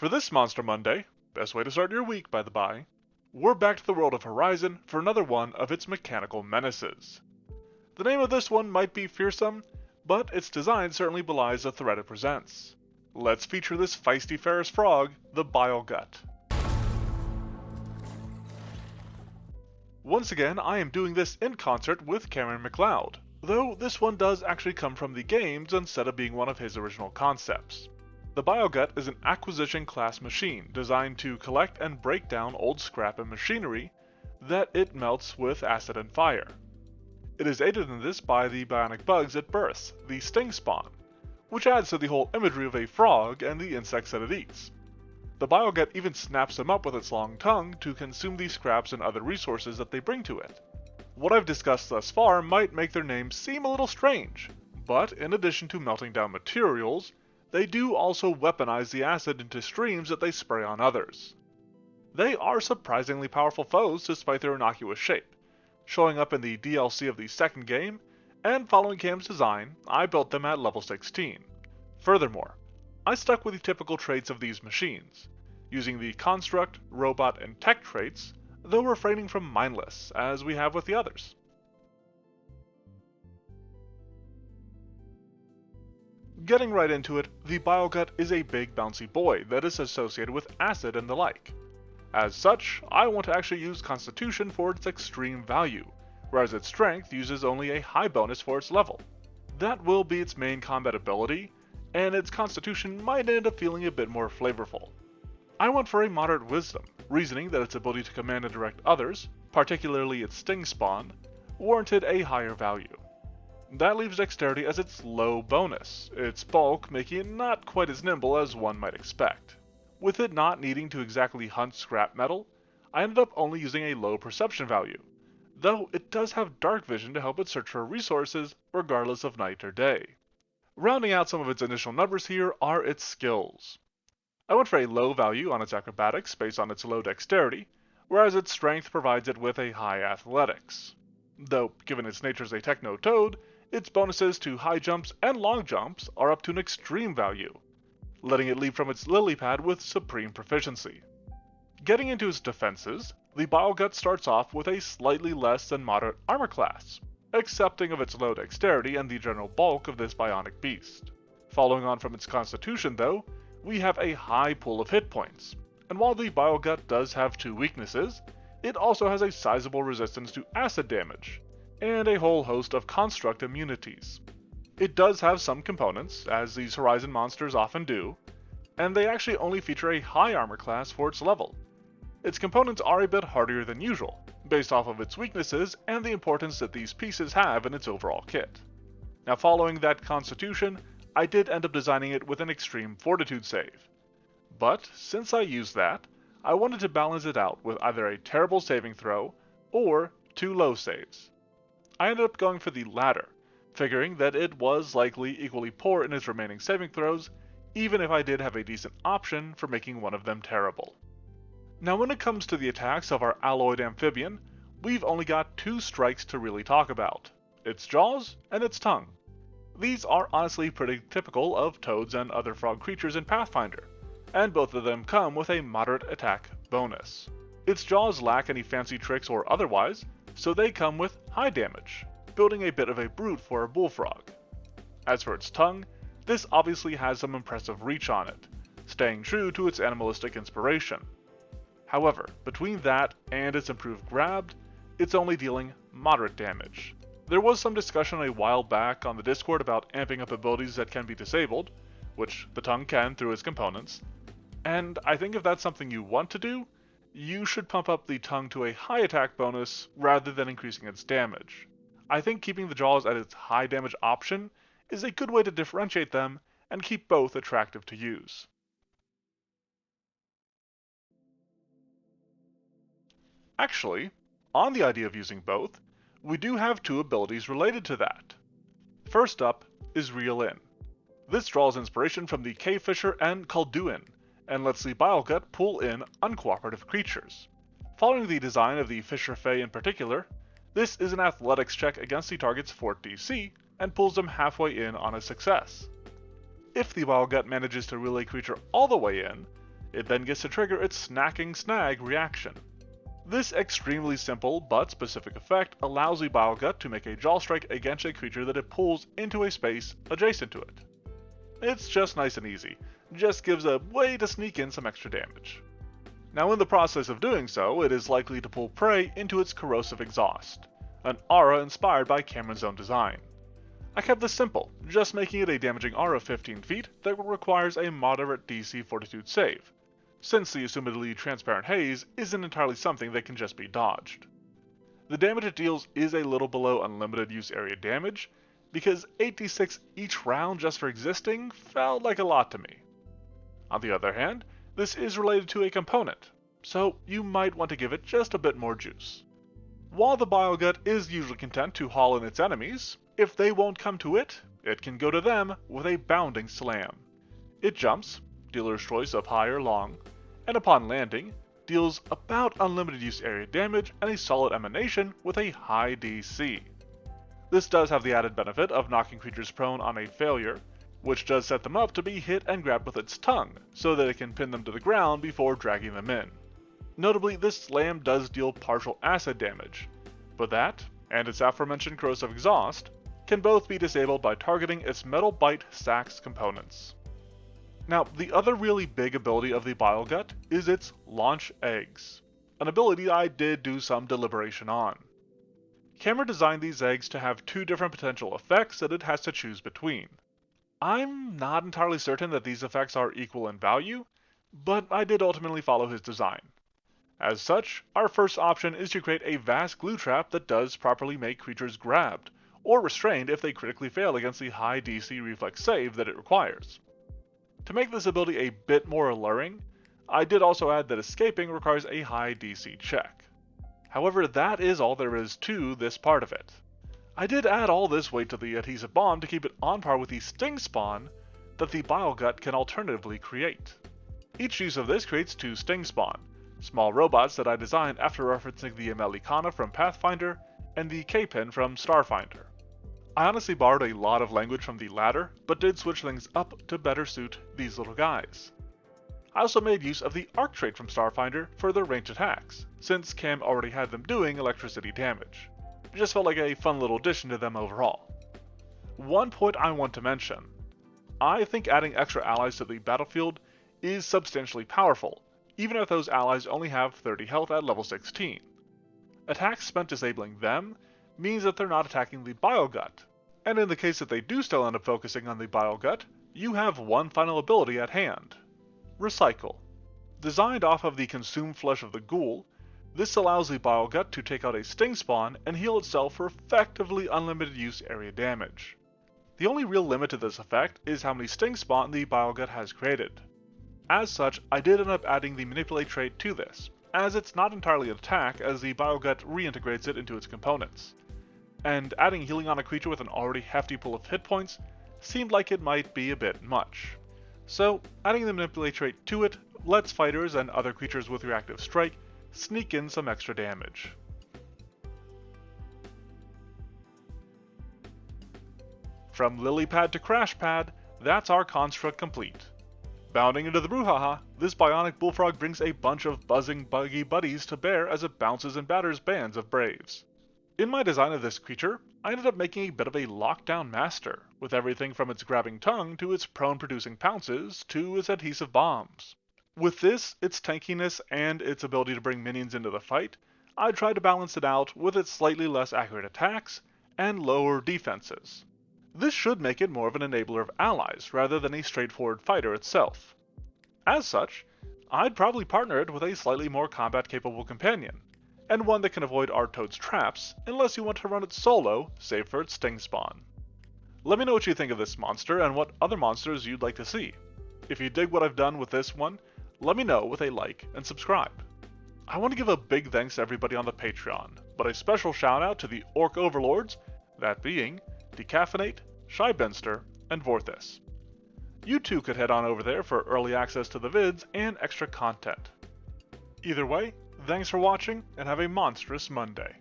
For this Monster Monday, best way to start your week by the by, we're back to the world of Horizon for another one of its mechanical menaces. The name of this one might be fearsome, but its design certainly belies the threat it presents. Let's feature this feisty Ferris frog, the Bilegut. Once again, I am doing this in concert with Cameron McLoud, though this one does actually come from the games instead of being one of his original concepts. The Bilegut is an acquisition class machine designed to collect and break down old scrap and machinery that it melts with acid and fire. It is aided in this by the bionic bugs it births, the sting spawn, which adds to the whole imagery of a frog and the insects that it eats. The Bilegut even snaps them up with its long tongue to consume the scraps and other resources that they bring to it. What I've discussed thus far might make their name seem a little strange, but in addition to melting down materials, they do also weaponize the acid into streams that they spray on others. They are surprisingly powerful foes despite their innocuous shape, showing up in the DLC of the second game, and following Cam's design, I built them at level 16. Furthermore, I stuck with the typical traits of these machines, using the construct, robot, and tech traits, though refraining from mindless, as we have with the others. Getting right into it, the Bilegut is a big bouncy boy that is associated with acid and the like. As such, I want to actually use Constitution for its extreme value, whereas its Strength uses only a high bonus for its level. That will be its main combat ability, and its Constitution might end up feeling a bit more flavorful. I went for a moderate Wisdom, reasoning that its ability to command and direct others, particularly its Sting spawn, warranted a higher value. That leaves Dexterity as its low bonus, its bulk making it not quite as nimble as one might expect. With it not needing to exactly hunt scrap metal, I ended up only using a low perception value, though it does have dark vision to help it search for resources regardless of night or day. Rounding out some of its initial numbers here are its skills. I went for a low value on its acrobatics based on its low dexterity, whereas its strength provides it with a high athletics. Though, given its nature as a techno-toad, its bonuses to high jumps and long jumps are up to an extreme value, letting it leap from its lily pad with supreme proficiency. Getting into its defenses, the Bilegut starts off with a slightly less than moderate armor class, accepting of its low dexterity and the general bulk of this bionic beast. Following on from its constitution though, we have a high pool of hit points, and while the Bilegut does have two weaknesses, it also has a sizable resistance to acid damage, and a whole host of construct immunities. It does have some components, as these Horizon monsters often do, and they actually only feature a high armor class for its level. Its components are a bit hardier than usual, based off of its weaknesses and the importance that these pieces have in its overall kit. Now following that constitution, I did end up designing it with an extreme fortitude save. But since I used that, I wanted to balance it out with either a terrible saving throw, or 2 low saves. I ended up going for the latter, figuring that it was likely equally poor in its remaining saving throws, even if I did have a decent option for making one of them terrible. Now when it comes to the attacks of our alloyed amphibian, we've only got 2 strikes to really talk about, its jaws and its tongue. These are honestly pretty typical of toads and other frog creatures in Pathfinder, and both of them come with a moderate attack bonus. Its jaws lack any fancy tricks or otherwise, so they come with high damage, building a bit of a brute for a bullfrog. As for its tongue, this obviously has some impressive reach on it, staying true to its animalistic inspiration. However, between that and its improved grab, it's only dealing moderate damage. There was some discussion a while back on the Discord about amping up abilities that can be disabled, which the tongue can through its components, and I think if that's something you want to do, you should pump up the tongue to a high attack bonus rather than increasing its damage. I think keeping the jaws at its high damage option is a good way to differentiate them and keep both attractive to use. Actually, on the idea of using both, we do have 2 abilities related to that. First up is Reel In. This draws inspiration from the Cave Fisher and Calduin, and lets the Bilegut pull in uncooperative creatures. Following the design of the Fisher Fae in particular, this is an athletics check against the target's fort DC, and pulls them halfway in on a success. If the Bilegut manages to reel a creature all the way in, It then gets to trigger its snacking snag reaction. This extremely simple but specific effect allows the Bilegut to make a jaw strike against a creature that it pulls into a space adjacent to it. It's just nice and easy, just gives a way to sneak in some extra damage. Now in the process of doing so, it is likely to pull prey into its corrosive exhaust, an aura inspired by Cameron's own design. I kept this simple, just making it a damaging aura of 15 feet that requires a moderate DC Fortitude save, since the assumedly transparent haze isn't entirely something that can just be dodged. The damage it deals is a little below unlimited use area damage, because 8d6 each round just for existing felt like a lot to me. On the other hand, this is related to a component, so you might want to give it just a bit more juice. While the Bilegut is usually content to haul in its enemies, if they won't come to it, it can go to them with a bounding slam. It jumps, dealer's choice of high or long, and upon landing, deals about unlimited use area damage and a solid emanation with a high DC. This does have the added benefit of knocking creatures prone on a failure, which does set them up to be hit and grabbed with its tongue, so that it can pin them to the ground before dragging them in. Notably, this slam does deal partial acid damage, but that, and its aforementioned corrosive exhaust, can both be disabled by targeting its metal bite sacs components. Now, the other really big ability of the Bilegut is its launch eggs, an ability I did do some deliberation on. Cameron designed these eggs to have two different potential effects that it has to choose between. I'm not entirely certain that these effects are equal in value, but I did ultimately follow his design. As such, our first option is to create a vast glue trap that does properly make creatures grabbed, or restrained if they critically fail against the high DC reflex save that it requires. To make this ability a bit more alluring, I did also add that escaping requires a high DC check. However, that is all there is to this part of it. I did add all this weight to the adhesive bond to keep it on par with the sting spawn that the Bilegut can alternatively create. Each use of this creates two sting spawn, small robots that I designed after referencing the Amelicana from Pathfinder and the K-Pin from Starfinder. I honestly borrowed a lot of language from the latter, but did switch things up to better suit these little guys. I also made use of the arc trait from Starfinder for their ranged attacks, since Cam already had them doing electricity damage. It just felt like a fun little addition to them overall. One point I want to mention. I think adding extra allies to the battlefield is substantially powerful, even if those allies only have 30 health at level 16. Attacks spent disabling them means that they're not attacking the Bilegut, and in the case that they do still end up focusing on the Bilegut, you have one final ability at hand. Recycle. Designed off of the consumed flesh of the ghoul, this allows the Bilegut to take out a sting spawn and heal itself for effectively unlimited use area damage. The only real limit to this effect is how many sting spawn the Bilegut has created. As such, I did end up adding the manipulate trait to this, as it's not entirely an attack as the Bilegut reintegrates it into its components. And adding healing on a creature with an already hefty pool of hit points seemed like it might be a bit much. So, adding the manipulate trait to it lets fighters and other creatures with reactive strike sneak in some extra damage. From lily pad to crash pad, that's our construct complete. Bounding into the brouhaha, this bionic bullfrog brings a bunch of buzzing buggy buddies to bear as it bounces and batters bands of braves. In my design of this creature, I ended up making a bit of a lockdown master, with everything from its grabbing tongue to its prone-producing pounces to its adhesive bombs. With this, its tankiness, and its ability to bring minions into the fight, I tried to balance it out with its slightly less accurate attacks and lower defenses. This should make it more of an enabler of allies rather than a straightforward fighter itself. As such, I'd probably partner it with a slightly more combat-capable companion, and one that can avoid Artoad's traps unless you want to run it solo, save for its sting spawn. Let me know what you think of this monster and what other monsters you'd like to see. If you dig what I've done with this one, let me know with a like and subscribe. I want to give a big thanks to everybody on the Patreon, but a special shout out to the Orc Overlords, that being Decaffeinate, Shybenster, and Vorthis. You too could head on over there for early access to the vids and extra content. Either way, thanks for watching and have a monstrous Monday.